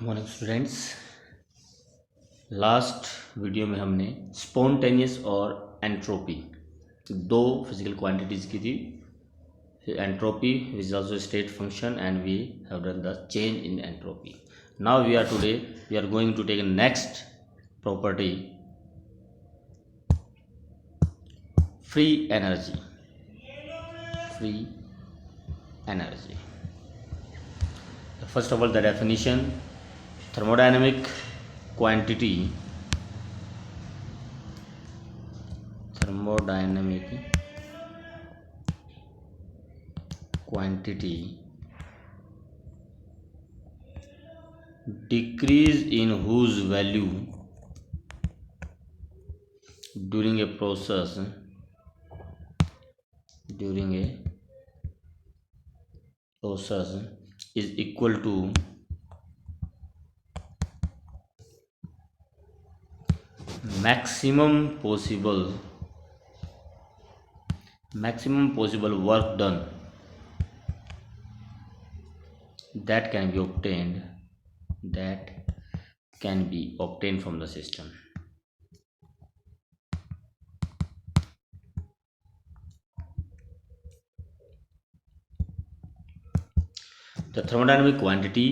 Morning students. Last video में हमने spontaneous और एंट्रोपी दो फिजिकल क्वांटिटीज़ की थी। Entropy which is also state function and we have done the change in entropy. Now we are going to take next property, free energy. First of all, the definition: thermodynamic quantity decrease in whose value during a process is equal to maximum possible work done that can be obtained from the system. The thermodynamic quantity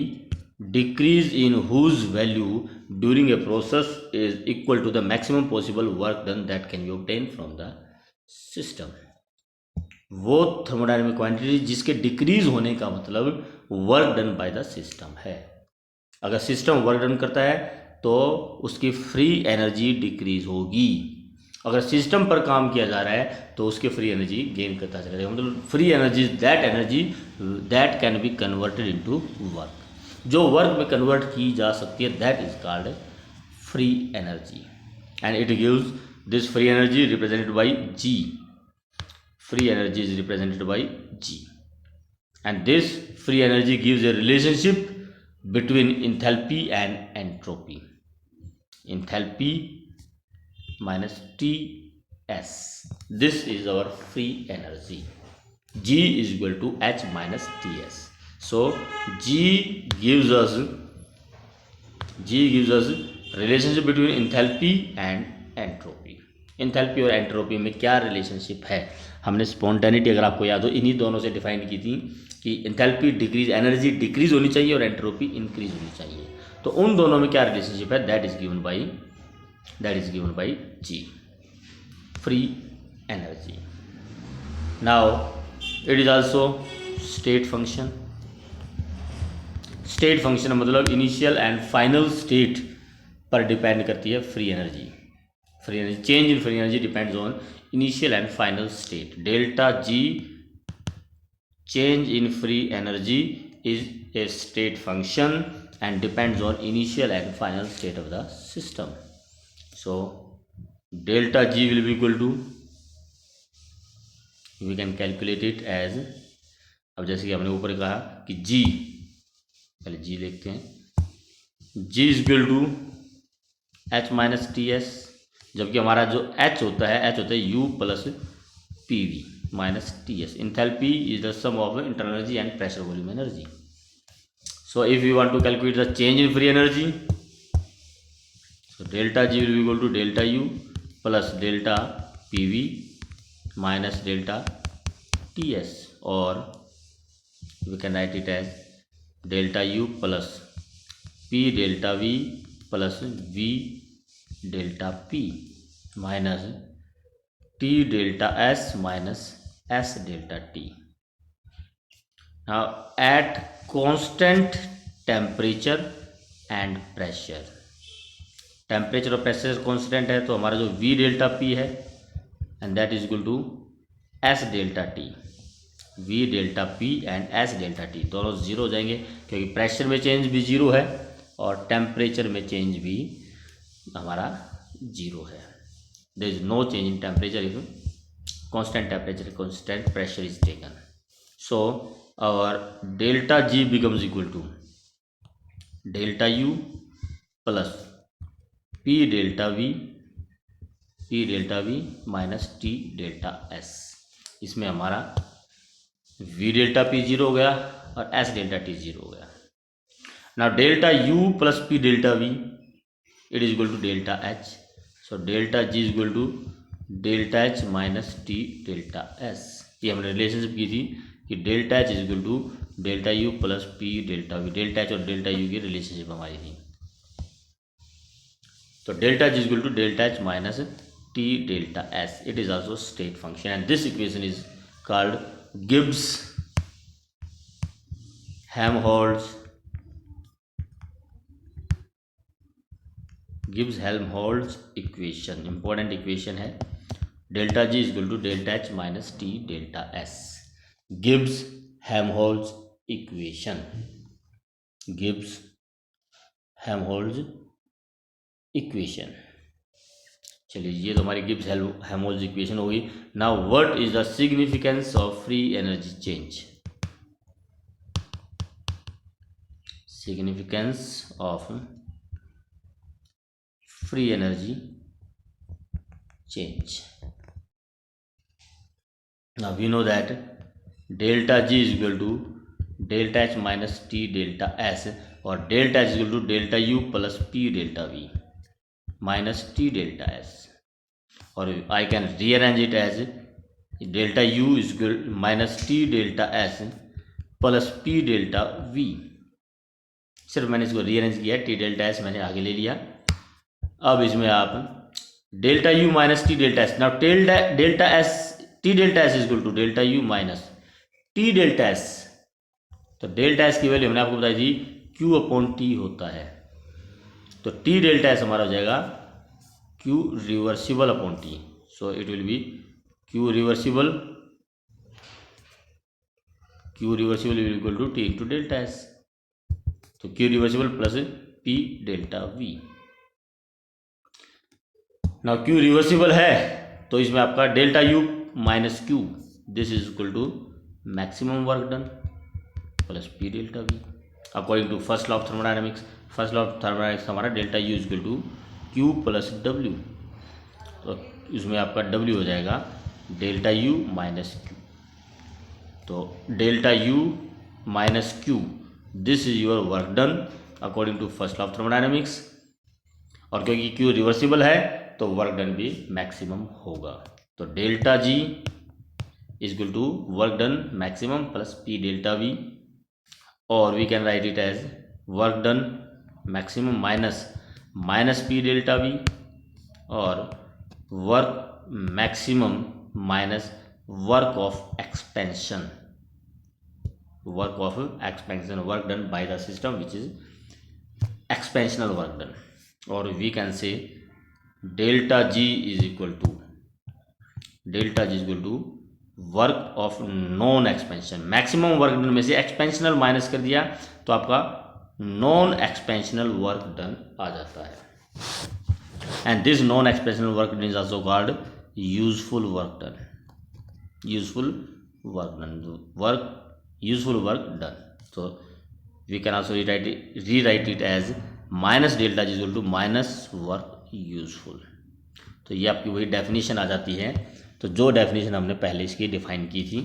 decrease in whose value during a process is equal to the maximum possible work done that can be obtained from the system. वो thermodynamic quantity जिसके decrease होने का मतलब work done by the system है। अगर system work done करता है तो उसकी फ्री एनर्जी डिक्रीज होगी। अगर सिस्टम पर काम किया जा रहा है तो उसके फ्री एनर्जी गेन करता चला जाएगा। मतलब free energy that can be converted into work. जो वर्क में कन्वर्ट की जा सकती है that is called free energy and it gives this free energy represented by G. Free energy is represented by G and this free energy gives a relationship between enthalpy and entropy. Enthalpy minus Ts. This is our free energy. G is equal to H minus Ts. So G gives us relationship between enthalpy and entropy. Enthalpy और entropy में क्या relationship है? हमने spontaneity, अगर आपको याद हो, इन्हीं दोनों से डिफाइन की थी कि एंथैल्पी डिक्रीज, एनर्जी डिक्रीज होनी चाहिए और एंट्रोपी इंक्रीज होनी चाहिए। तो उन दोनों में क्या रिलेशनशिप है? That is given by G, free energy. Now it is also state function. State function मतलब इनिशियल एंड फाइनल स्टेट पर डिपेंड करती है free energy. Change in free energy depends on initial and final state. Delta G, change in free energy, is a state function and depends on initial and final state of the system. So delta G will be equal to, we can calculate it as, अब जैसे कि हमने ऊपर कहा कि G, पहले G देखते हैं, G is equal to H minus Ts, जबकि हमारा जो H होता है U plus PV minus TS। Enthalpy is the sum of internal energy and pressure volume energy. So if you want to calculate the change in free energy, so delta G will be equal to delta U plus delta PV minus delta TS, और we can write it as delta U plus P delta V plus V delta P minus T delta S minus S delta T। Now at constant temperature and pressure, temperature और pressure constant है तो हमारा जो V delta P है and that is equal to S delta T। V delta P and S delta T दोनों zero हो जाएंगे क्योंकि प्रेशर में चेंज भी जीरो है और टेम्परेचर में चेंज भी हमारा जीरो है। There is no change in temperature if constant temperature constant pressure is taken. So our delta G becomes equal to delta U plus P delta V minus T delta S। इसमें हमारा V delta P zero हो गया और S delta T zero हो गया। Now delta U plus P delta V, it is equal to delta H. So delta G is equal to delta H minus T delta S. ये हमने relationship की थी कि delta H is equal to delta U plus P delta V, delta H और delta U की relationship हमारी थी। तो delta H is equal to delta H minus T delta S, it is also state function and this equation is called Gibbs Helmholtz equation. Important equation है। Delta G is equal to delta H minus T delta S, Gibbs Helmholtz equation, Gibbs Helmholtz equation. चलिए ये तो हमारी Gibbs Helmholtz equation होगी। Now what is the significance of free energy change? Significance of free energy change. Now we know that delta G is equal to delta H minus T delta S, or delta H is equal to delta U plus P delta V minus T delta S, or I can rearrange it as delta U is equal to minus T delta S plus P delta V। सिर्फ मैंने इसको rearrange किया, T delta S मैंने आगे ले लिया। अब इसमें आप delta U minus T delta S, now delta S T delta S is equal to delta U minus T delta S. तो डेल्टा एस की वैल्यू हमने आपको बताई थी क्यू अपॉन टी होता है, तो टी डेल्टा एस हमारा हो जाएगा Q reversible upon T, so it will be Q reversible will equal to T into delta S, तो Q reversible plus P delta V. ना क्यू रिवर्सिबल है तो इसमें आपका delta U minus Q, this is equal to maximum work done plus P delta V according to first law of thermodynamics. First law of thermodynamics हमारा delta U is equal to Q plus W, तो इसमें आपका W हो जाएगा delta U minus Q, तो delta U minus Q, this is your work done according to first law of thermodynamics. और क्योंकि Q reversible है तो वर्क डन भी मैक्सिमम होगा, तो delta G is equal to work done maximum plus P delta V, और we can write it as work done maximum minus P delta V, और work maximum minus work of expansion, work done by the system which is expansional work done, और we can say delta G is equal to work of non expansion. Maximum work done में से expansional minus कर दिया तो आपका non expansional work done आ जाता है, and this non expansional work done is also called useful work done, useful work done. तो we can also rewrite it as minus delta G equal to minus work useful. तो ये आपकी वही definition आ जाती है, तो जो डेफिनेशन हमने पहले इसकी डिफाइन की थी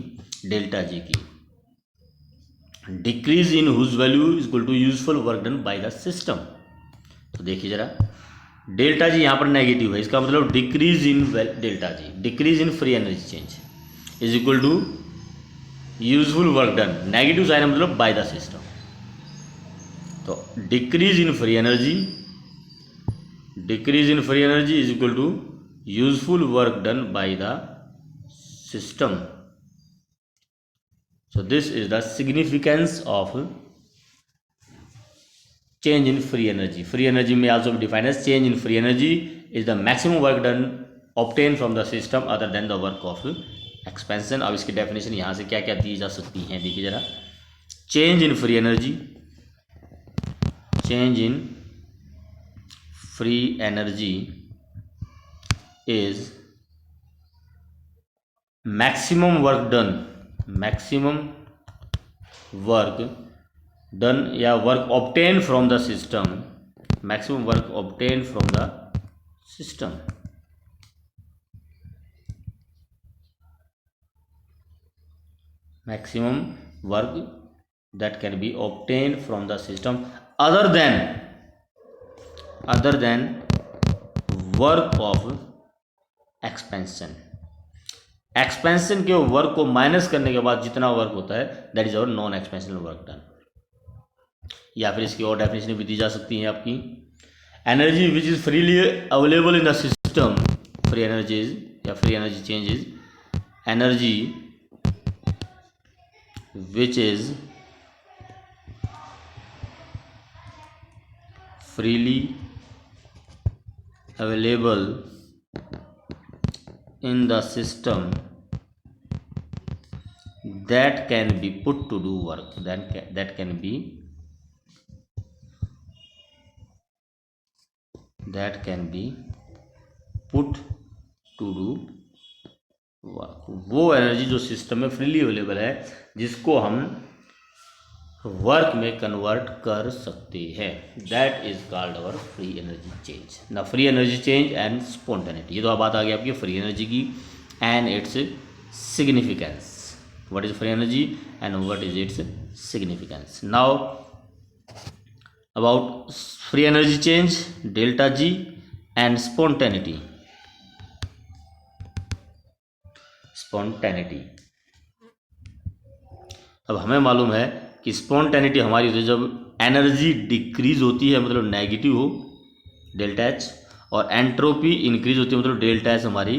डेल्टा जी की, decrease in whose value is equal to useful work done by the system. तो देखिए जरा, डेल्टा जी यहाँ पर नेगेटिव है, इसका मतलब decrease in delta G, decrease in free energy change is equal to useful work done, negative sign मतलब by the system. तो decrease in free energy is equal to useful work done by the system. So this is the significance of change in free energy. Free energy may also be defined as change in free energy is the maximum work done obtained from the system other than the work of expansion। अब इसकी definition यहाँ से क्या क्या दी जा सकती हैं, देखिए जरा। Change in free energy is maximum work done या work obtain from the system, maximum work obtain from the system, maximum work that can be obtain from the system other than work of expansion. Expansion के work को minus करने के बाद जितना work होता है that is our non expansional work done. या फिर इसकी और डेफिनेशन भी दी जा सकती है आपकी, energy which is freely available in the system, free energies या free energy changes, energy which is freely available in the system that can be put to do work, that can be put to do work। वो energy जो system में freely available है जिसको हम work में convert कर सकते हैं, that is called our free energy change. ना free energy change and spontaneity, ये तो बात आ गई आपकी फ्री एनर्जी की and its significance. What is free energy and what is its significance. Now about free energy change, delta G and spontaneity. अब हमें मालूम है कि स्पॉन्टेनिटी हमारी होती है जब एनर्जी डिक्रीज होती है, मतलब नेगेटिव हो डेल्टा एच, और एंट्रोपी इंक्रीज होती है मतलब डेल्टा एच हमारी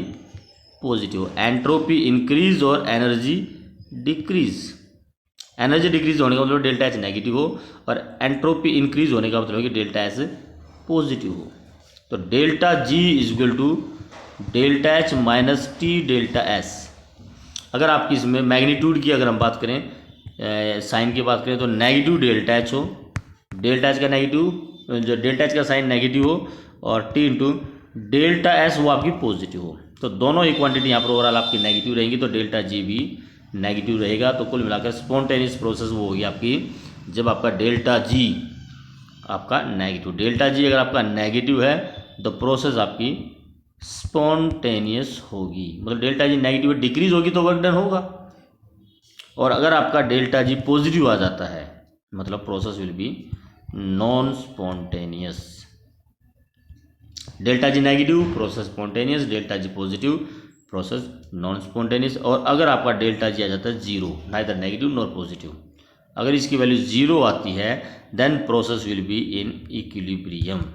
पॉजिटिव हो। एंट्रोपी इंक्रीज और एनर्जी डिक्रीज, एनर्जी डिक्रीज होने का मतलब डेल्टा एच नेगेटिव हो, और एंट्रोपी इंक्रीज होने का मतलब कि डेल्टा एच पॉजिटिव हो। तो delta G is equal to delta H minus T delta S. अगर आपकी इसमें मैग्नीट्यूड की अगर हम बात करें, साइन की बात करें, तो नेगेटिव डेल्टा एच हो, डेल्टा एच का नेगेटिव, जो डेल्टा एच का साइन नेगेटिव हो, और टी इंटू डेल्टा एस वो आपकी पॉजिटिव हो। तो दोनों ही क्वांटिटी यहाँ पर ओवरऑल आपकी नेगेटिव रहेंगी, तो डेल्टा जी भी नेगेटिव रहेगा। तो कुल मिलाकर स्पॉन्टेनियस प्रोसेस वो होगी आपकी जब आपका डेल्टा जी आपका नेगेटिव, डेल्टा जी अगर आपका नेगेटिव है तो प्रोसेस आपकी स्पॉन्टेनियस होगी। मतलब डेल्टा जी नेगेटिव डिक्रीज होगी तो वर्क डन होगा, और अगर आपका डेल्टा जी पॉजिटिव आ जाता है मतलब process will be non spontaneous. Delta G negative process spontaneous, delta G positive process non spontaneous. और अगर आपका डेल्टा जी आ जाता है zero, neither negative nor positive, अगर इसकी वैल्यू जीरो आती है then process will be in equilibrium.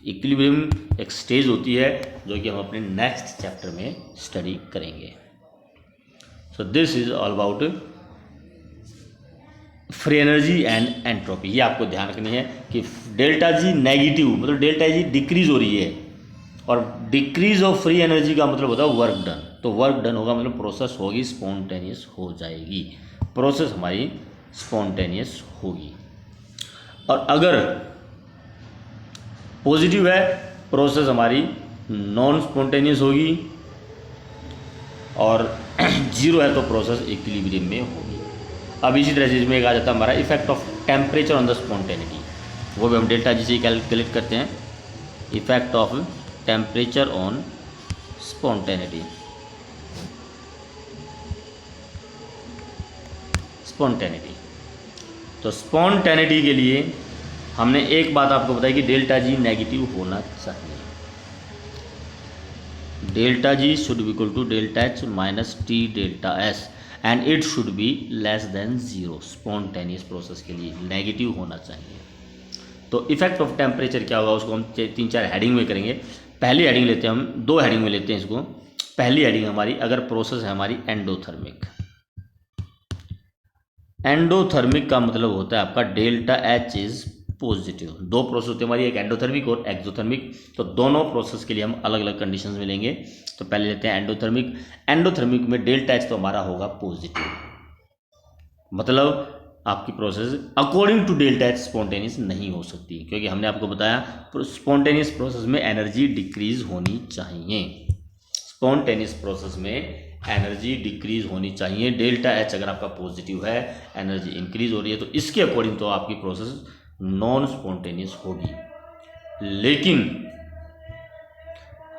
Equilibrium एक स्टेज होती है जो कि हम अपने नेक्स्ट चैप्टर में स्टडी करेंगे। So this is all about free energy and entropy. ये आपको ध्यान रखनी है कि डेल्टा जी नेगेटिव मतलब डेल्टा जी डिक्रीज हो रही है, और डिक्रीज ऑफ फ्री एनर्जी का मतलब होता है वर्क डन। तो वर्क डन होगा मतलब प्रोसेस होगी स्पॉन्टेनियस हो जाएगी, प्रोसेस हमारी स्पॉन्टेनियस होगी। और अगर पॉजिटिव है प्रोसेस हमारी नॉन स्पॉन्टेनियस होगी, और जीरो है तो प्रोसेस इक्विलिब्रियम में होगी। अब इसी तरह से इसमें एक आ जाता है हमारा effect of temperature on the spontaneity, वो भी हम डेल्टा जी से कैलकुलेट करते हैं। Effect of temperature on spontaneity, spontaneity. तो स्पॉन्टेनिटी के लिए हमने एक बात आपको बताई कि डेल्टा जी नेगेटिव होना चाहिए। Delta G should be equal to delta H minus T delta S and it should be less than zero. Spontaneous process के लिए नेगेटिव होना चाहिए। तो इफेक्ट ऑफ टेम्परेचर क्या होगा उसको हम 3-4 हेडिंग में करेंगे। पहली हेडिंग लेते हैं, हम 2 हेडिंग में लेते हैं इसको। पहली हेडिंग हमारी अगर प्रोसेस है हमारी एंडोथर्मिक। एंडोथर्मिक का मतलब होता है आपका delta H is positive. 2 process होते हैं हमारी, एक एंडोथर्मिक और एक्सोथर्मिक। तो दोनों प्रोसेस के लिए हम अलग अलग कंडीशंस में लेंगे। तो पहले लेते हैं एंडोथर्मिक। एंडोथर्मिक में डेल्टा एच तो हमारा होगा पॉजिटिव, मतलब आपकी process according to delta H spontaneous नहीं हो सकती, क्योंकि हमने आपको बताया स्पॉन्टेनियस प्रोसेस में एनर्जी डिक्रीज होनी चाहिए। स्पॉन्टेनियस प्रोसेस में एनर्जी डिक्रीज होनी चाहिए। डेल्टा एच अगर आपका पॉजिटिव है, एनर्जी इंक्रीज हो रही है, तो इसके अकॉर्डिंग तो आपकी प्रोसेस नॉन स्पॉन्टेनियस होगी। लेकिन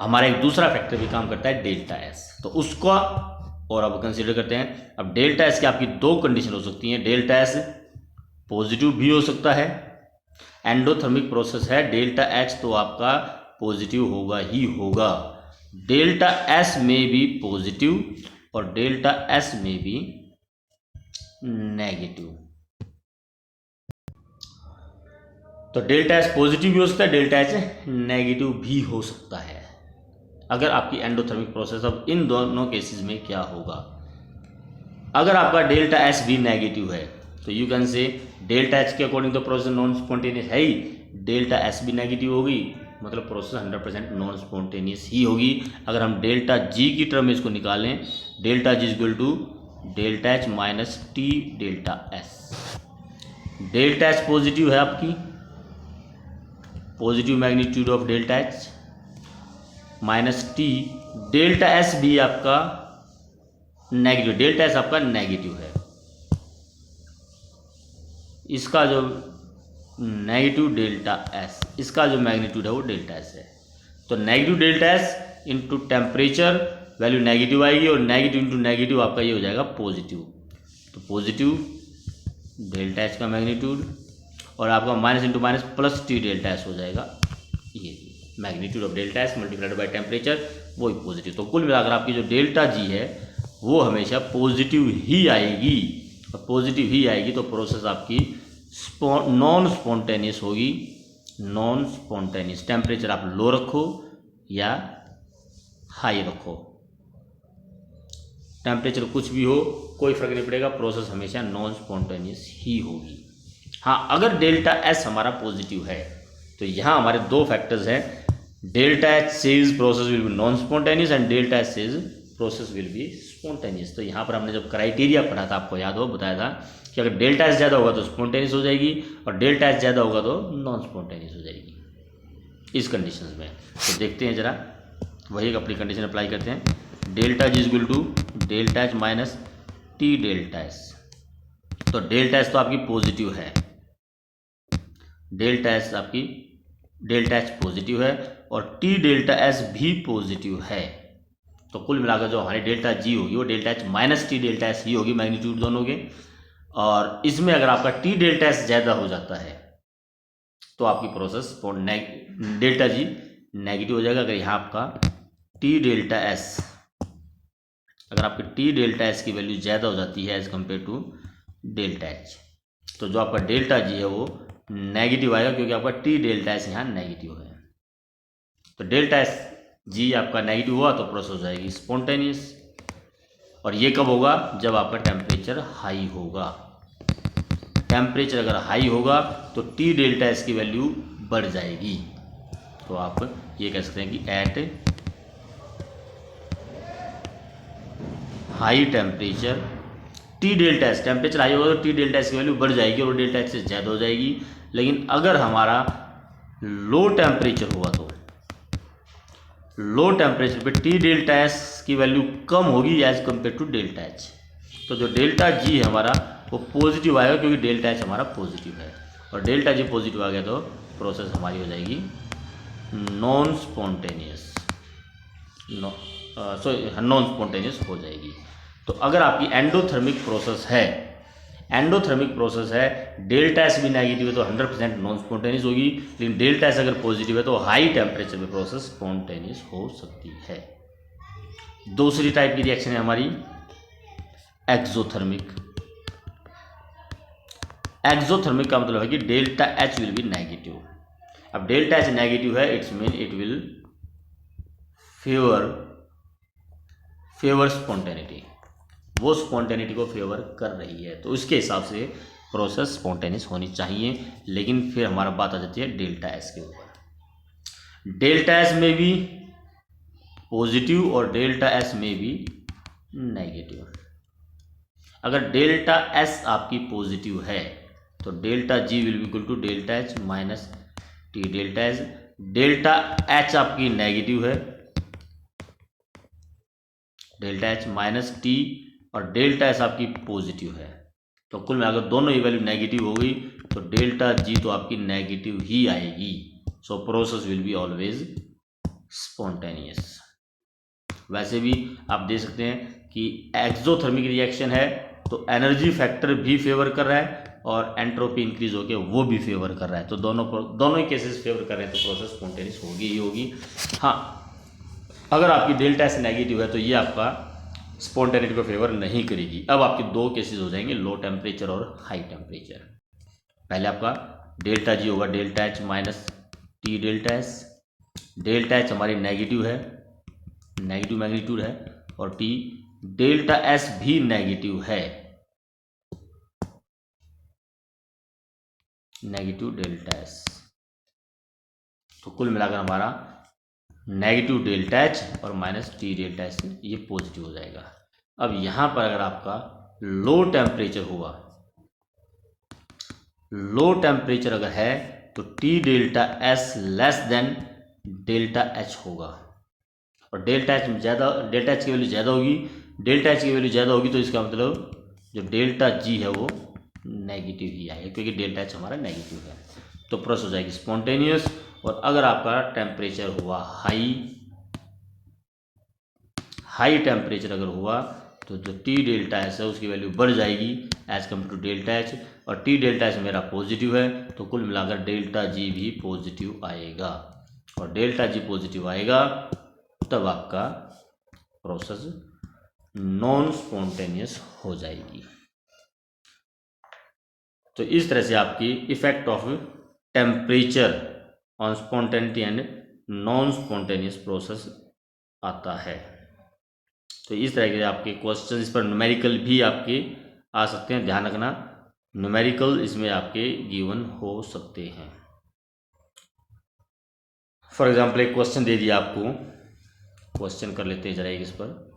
हमारा एक दूसरा फैक्टर भी काम करता है डेल्टा एस, तो उसका और अब कंसीडर करते हैं। अब डेल्टा एस की आपकी 2 कंडीशन हो सकती हैं। डेल्टा एस पॉजिटिव भी हो सकता है एंडोथर्मिक प्रोसेस है, डेल्टा एच तो आपका पॉजिटिव होगा ही होगा। डेल्टा एस में भी पॉजिटिव और डेल्टा एस में भी नेगेटिव। तो डेल्टा एस पॉजिटिव भी हो सकता है, डेल्टा एच नेगेटिव भी हो सकता है अगर आपकी एंडोथर्मिक प्रोसेस। अब इन दोनों केसेस में क्या होगा, अगर आपका डेल्टा एस भी नेगेटिव है तो you can say delta H के अकॉर्डिंग तो प्रोसेस नॉन स्पॉन्टेनियस है ही, डेल्टा एस भी नेगेटिव होगी, मतलब प्रोसेस 100% नॉन स्पॉन्टेनियस ही होगी। अगर हम डेल्टा जी की टर्म में इसको निकालें, delta G equal to delta H minus T delta S. Delta H positive है आपकी, positive magnitude of delta H minus T, delta S भी आपका नेगेटिव, डेल्टा एस आपका नेगेटिव है। इसका जो नेगेटिव डेल्टा एस, इसका जो मैग्नीट्यूड है वो डेल्टा एस है। तो negative delta S into temperature value negative आएगी और नेगेटिव इंटू नेगेटिव आपका ये हो जाएगा पॉजिटिव। तो पॉजिटिव डेल्टा एच का मैग्नीट्यूड और आपका minus into minus plus T delta S हो जाएगा, ये magnitude of delta S multiplied by temperature वही पॉजिटिव। तो कुल मिलाकर आपकी जो डेल्टा जी है वो हमेशा पॉजिटिव ही आएगी, और पॉजिटिव ही आएगी तो प्रोसेस आपकी नॉन स्पॉन्टेनियस होगी। नॉन स्पॉन्टेनियस, टेम्परेचर आप लो रखो या हाई रखो, टेम्परेचर कुछ भी हो कोई फर्क नहीं पड़ेगा, प्रोसेस हमेशा नॉन स्पॉन्टेनियस ही होगी। हाँ, अगर डेल्टा एस हमारा पॉजिटिव है तो यहाँ हमारे दो फैक्टर्स हैं, delta H says process will be non spontaneous and delta H says process will be spontaneous. तो यहाँ पर हमने जब क्राइटेरिया पढ़ा था, आपको याद हो, बताया था कि अगर डेल्टा एस ज़्यादा होगा तो स्पॉन्टेनियस हो जाएगी और डेल्टा एच ज़्यादा होगा तो नॉन स्पॉन्टेनियस हो जाएगी इस कंडीशन में। तो देखते हैं जरा, वही अपनी कंडीशन अप्लाई करते हैं। Delta G equal to delta H minus T delta S. तो डेल्टा एस तो आपकी पॉजिटिव है, डेल्टा एस आपकी डेल्टा एच पॉजिटिव है और टी डेल्टा एस भी पॉजिटिव है। तो कुल मिलाकर जो हमारी डेल्टा जी होगी वो delta H minus T delta S ही होगी, मैग्नीट्यूड दोनों के। और इसमें अगर आपका टी डेल्टा एस ज़्यादा हो जाता है तो आपकी प्रोसेस डेल्टा जी नेगेटिव हो जाएगा। अगर यहाँ आपका टी डेल्टा एस, अगर आपकी टी डेल्टा एस की वैल्यू ज़्यादा हो जाती है as compare to delta H, तो जो आपका डेल्टा जी है वो नेगेटिव आएगा, क्योंकि आपका टी डेल्टा एस यहाँ नेगेटिव है। तो डेल्टा एस जी आपका नेगेटिव हुआ तो प्रोसेस हो जाएगी स्पॉन्टेनियस। और ये कब होगा, जब आपका टेम्परेचर हाई होगा। टेम्परेचर अगर हाई होगा तो टी डेल्टा एस की वैल्यू बढ़ जाएगी। तो आप ये कह सकते हैं कि at high temperature T delta S, temperature high होगा तो टी डेल्टा एस की वैल्यू बढ़ जाएगी और डेल्टा एच से ज़्यादा हो जाएगी। लेकिन अगर हमारा लो टेम्परेचर हुआ तो लो टेम्परेचर पे टी डेल्टा एस की वैल्यू कम होगी as compare to delta H. तो जो डेल्टा जी है हमारा वो पॉजिटिव आएगा, क्योंकि डेल्टा एच हमारा पॉजिटिव है और डेल्टा जी पॉजिटिव आ गया तो प्रोसेस हमारी हो जाएगी नॉन स्पॉन्टेनियस, नॉन स्पॉन्टेनियस हो जाएगी। तो अगर आपकी एंडोथर्मिक प्रोसेस है, एंडोथर्मिक प्रोसेस है, डेल्टा एस भी नेगेटिव है तो 100% नॉन स्पॉन्टेनियस होगी। लेकिन डेल्टा एस अगर पॉजिटिव है तो हाई टेम्परेचर पे प्रोसेस स्पॉन्टेनियस हो सकती है। दूसरी टाइप की रिएक्शन है हमारी एक्सोथर्मिक। एक्सोथर्मिक का मतलब है कि delta H will be negative. अब डेल्टा एच नेगेटिव है, it's mean it will favour spontaneity, वो स्पॉन्टेनिटी को फेवर कर रही है, तो उसके हिसाब से प्रोसेस स्पॉन्टेनियस होनी चाहिए। लेकिन फिर हमारा बात आ जाती है डेल्टा एस के ऊपर। डेल्टा एस में भी पॉजिटिव और डेल्टा एस में भी नेगेटिव। अगर डेल्टा एस आपकी पॉजिटिव है तो delta G will be equal to delta H minus T delta S. Delta H आपकी नेगेटिव है, डेल्टा एच माइनस टी, और डेल्टा एस आपकी पॉजिटिव है। तो कुल मिलाकर दोनों ही वैल्यू नेगेटिव हो गई तो डेल्टा जी तो आपकी नेगेटिव ही आएगी। So process will be always spontaneous. वैसे भी आप देख सकते हैं कि एक्सोथर्मिक रिएक्शन है तो एनर्जी फैक्टर भी फेवर कर रहा है, और एंट्रोपी इंक्रीज होकर वो भी फेवर कर रहा है, तो दोनों ही केसेस फेवर कर रहे हैं, तो प्रोसेस स्पॉन्टेनियस होगी ही होगी। हाँ, अगर आपकी डेल्टा एस नेगेटिव है तो ये आपका स्पॉन्टेनिटी को फेवर नहीं करेगी। अब आपके दो केसेस हो जाएंगे, लो टेम्परेचर और हाई टेम्परेचर। पहले आपका डेल्टा जी होगा delta H minus T delta S. Delta H हमारी नेगेटिव है, नेगेटिव मैग्नीट्यूड है, और टी डेल्टा एस भी नेगेटिव है, नेगेटिव डेल्टा एस। तो कुल मिलाकर हमारा नेगेटिव डेल्टा एच और माइनस टी डेल्टा एस ये पॉजिटिव हो जाएगा। अब यहाँ पर अगर आपका लो टेम्परेचर हुआ, लो टेम्परेचर अगर है तो T delta S less than delta H होगा, और डेल्टा एच ज़्यादा, डेल्टा एच की वैल्यू ज़्यादा होगी, डेल्टा एच की वैल्यू ज़्यादा होगी तो इसका मतलब जो डेल्टा जी है वो नेगेटिव ही आएगा, क्योंकि डेल्टा एच हमारा नेगेटिव है, तो प्रोसेस हो जाएगी स्पॉन्टेनियस। और अगर आपका टेम्परेचर हुआ हाई टेम्परेचर अगर हुआ तो जो टी डेल्टा एस है उसकी वैल्यू बढ़ जाएगी as compare to delta H, और टी डेल्टा एच मेरा पॉजिटिव है, तो कुल मिलाकर डेल्टा जी भी पॉजिटिव आएगा, और डेल्टा जी पॉजिटिव आएगा तब आपका प्रोसेस नॉन स्पॉन्टेनियस हो जाएगी। तो इस तरह से आपकी effect of temperature on spontaneity and non spontaneous process आता है। तो इस तरह के आपके क्वेश्चन, इस पर न्यूमेरिकल भी आपके आ सकते हैं, ध्यान रखना न्यूमेरिकल इसमें आपके गिवन हो सकते हैं। फॉर एग्जाम्पल एक क्वेश्चन दे दिया आपको, क्वेश्चन कर लेते हैं जरा एक इस पर।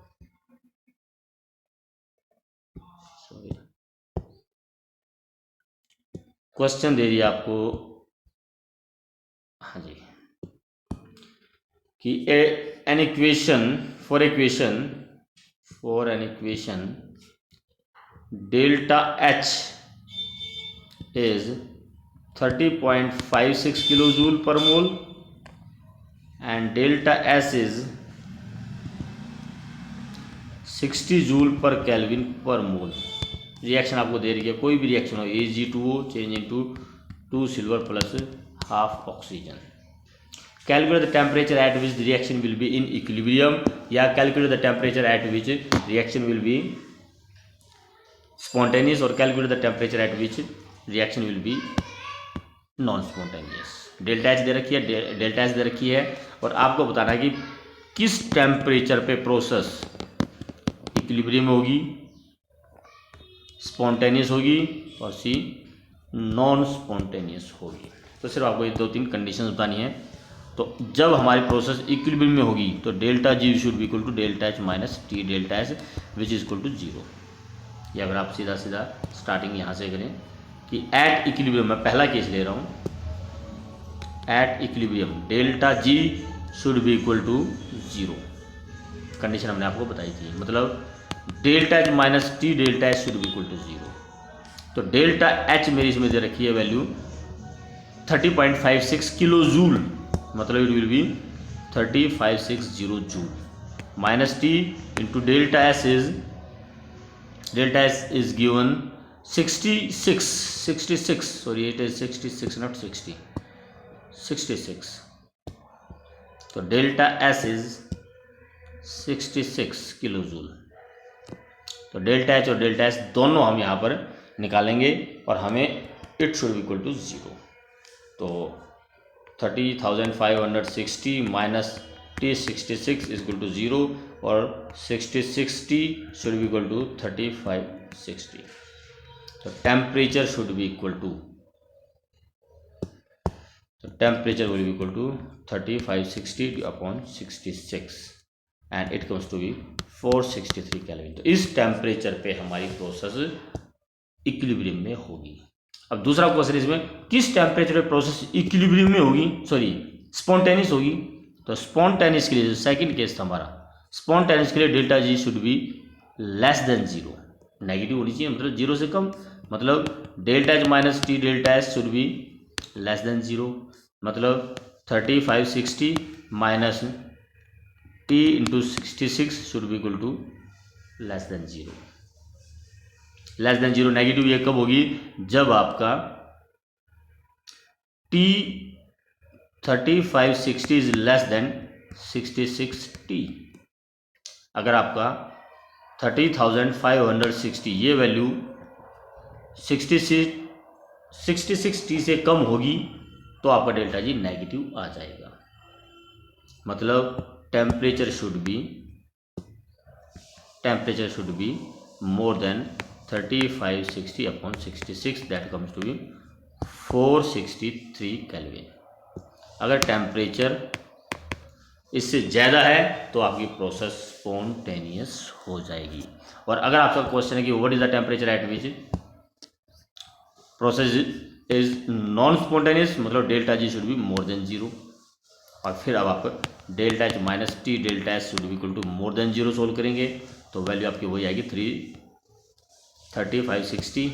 क्वेश्चन दे दिया आपको, हाँ जी, कि an equation for an equation delta H is 30.56 kilo joule पर mole and delta S is 60 joule पर केल्विन पर मोल। रिएक्शन आपको दे रही है, कोई भी रिएक्शन हो, AgO change into 2 silver plus half oxygen. Calculate the temperature at which the reaction will be in equilibrium, या calculate the temperature at which reaction will be spontaneous, और calculate the temperature at which reaction will be non spontaneous. Delta H दे रखी है, delta S दे रखी है, और आपको बताना है कि किस टेम्परेचर पे प्रोसेस इक्विलिब्रियम में होगी, स्पॉन्टेनियस होगी, और सी नॉन स्पॉन्टेनियस होगी। तो सिर्फ आपको ये 2-3 कंडीशंस बतानी है। तो जब हमारी प्रोसेस इक्विलिब्रियम में होगी तो delta G should be equal to delta H minus T delta S which is equal to 0। या अगर आप सीधा स्टार्टिंग यहाँ से करें कि एट इक्विलिब्रियम, मैं पहला केस ले रहा हूँ, at equilibrium delta G should be equal to 0, condition हमने आपको बताई थी, मतलब delta H minus T delta H should be equal to 0। तो डेल्टा एच मेरी इसमें दे रखी है वैल्यू 30.56 किलो जूल, मतलब it will be 3560 joule, minus T into delta S is given 66, sorry it is 66 not 60, 66। तो delta S is 66 kilo joule. तो delta H और डेल्टा एस दोनों हम यहाँ पर निकालेंगे और हमें इट शुड इक्वल टू 0। तो 30,560 minus T 66 is equal to 0, और 60 शुड बी इक्वल टू 3560। तो temperature should be equal to, तो temperature will be equal to 3560 upon 66 and it comes to be 463 kelvin. तो इस टेम्परेचर पे हमारी process equilibrium में होगी। अब दूसरा क्वेश्चन इसमें, किस टेम्परेचर पे प्रोसेस इक्विलिब्रियम में होगी, सॉरी स्पॉन्टेनियस होगी। तो स्पॉन्टेनियस के लिए जो सेकंड केस था हमारा, स्पॉन्टेनियस के लिए delta G should be less than 0, negative होनी चाहिए, मतलब 0 से कम, मतलब delta H minus T delta S should be less than 0, मतलब 3560 minus T into 66 should be equal to less than 0। Less than 0 negative ये कब होगी, जब आपका T 3560 is less than 66T। अगर आपका 30,560 ये वैल्यू 66T से कम होगी तो आपका डेल्टा जी नेगेटिव आ जाएगा। मतलब temperature should be more than 3560 upon 66, that comes to be 463 kelvin. अगर टेम्परेचर इससे ज़्यादा है तो आपकी प्रोसेस स्पॉन्टेनियस हो जाएगी। और अगर आपका क्वेश्चन है कि what is the temperature at which process is non spontaneous, मतलब delta G should be more than 0। और फिर अब आप delta H minus T delta H should be equal to more than 0 solve करेंगे तो वैल्यू आपकी वही आएगी 3560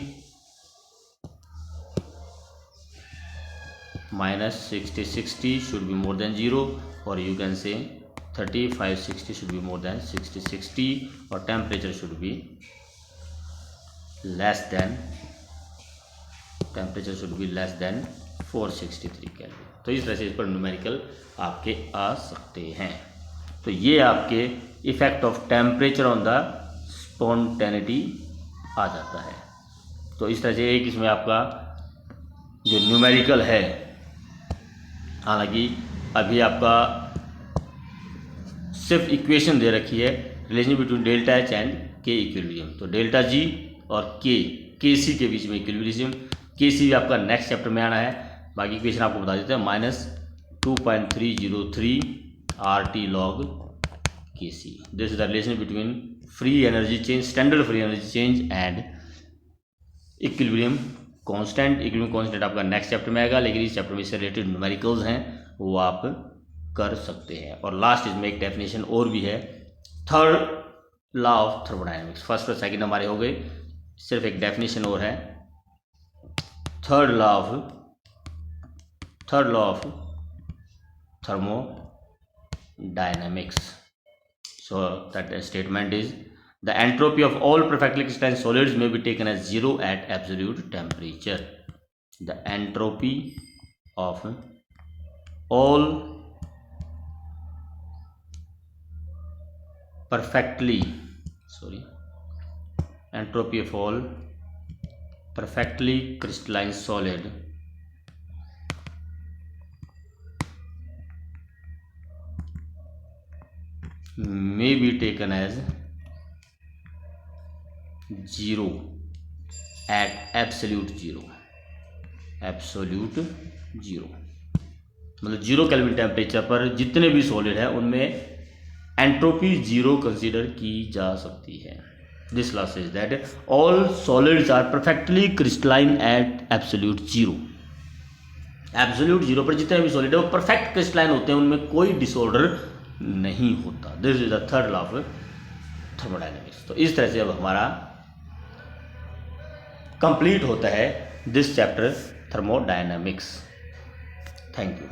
minus 6060 should be more than 0, or you can say 3560 should be more than 6060, और temperature should be less than 463 kelvin. तो इस तरह से इस पर न्यूमेरिकल आपके आ सकते हैं। तो ये आपके effect of temperature on the spontaneity आ जाता है। तो इस तरह से एक इसमें आपका जो न्यूमेरिकल है, हालांकि अभी आपका सिर्फ इक्वेशन दे रखी है relation between delta H and के इक्विलिब्रियम। तो डेल्टा जी और के सी के बीच में इक्विलिब्रियम, के सी भी आपका नेक्स्ट चैप्टर में आना है। बाकी इक्वेशन आपको बता देते हैं, -2.303 RT log K C. This is the relation between free energy change, standard free energy change and equilibrium constant. Equilibrium constant आपका नेक्स्ट चैप्टर में आएगा, लेकिन इस चैप्टर में इससे रिलेटेड न्यूमेरिकल्स हैं वो आप कर सकते हैं। और लास्ट इसमें एक डेफिनेशन और भी है, third law of thermodynamics. First और सेकंड हमारे हो गए, सिर्फ एक डेफिनेशन और है, third law of thermodynamics. So that statement is the entropy of all perfectly crystalline solids may be taken as 0 at absolute temperature. The entropy of all perfectly crystalline solid may be taken as 0 at absolute zero, मतलब 0 kelvin temperature पर जितने भी solid है उनमें entropy 0 consider की जा सकती है। This law says that all solids are perfectly crystalline at absolute 0। Absolute 0 पर जितने भी सॉलिड है वो परफेक्ट क्रिस्टलाइन होते हैं, उनमें कोई डिसऑर्डर नहीं होता। This is the third law of thermodynamics. तो इस तरह से अब हमारा कंप्लीट होता है this chapter thermodynamics. Thank you.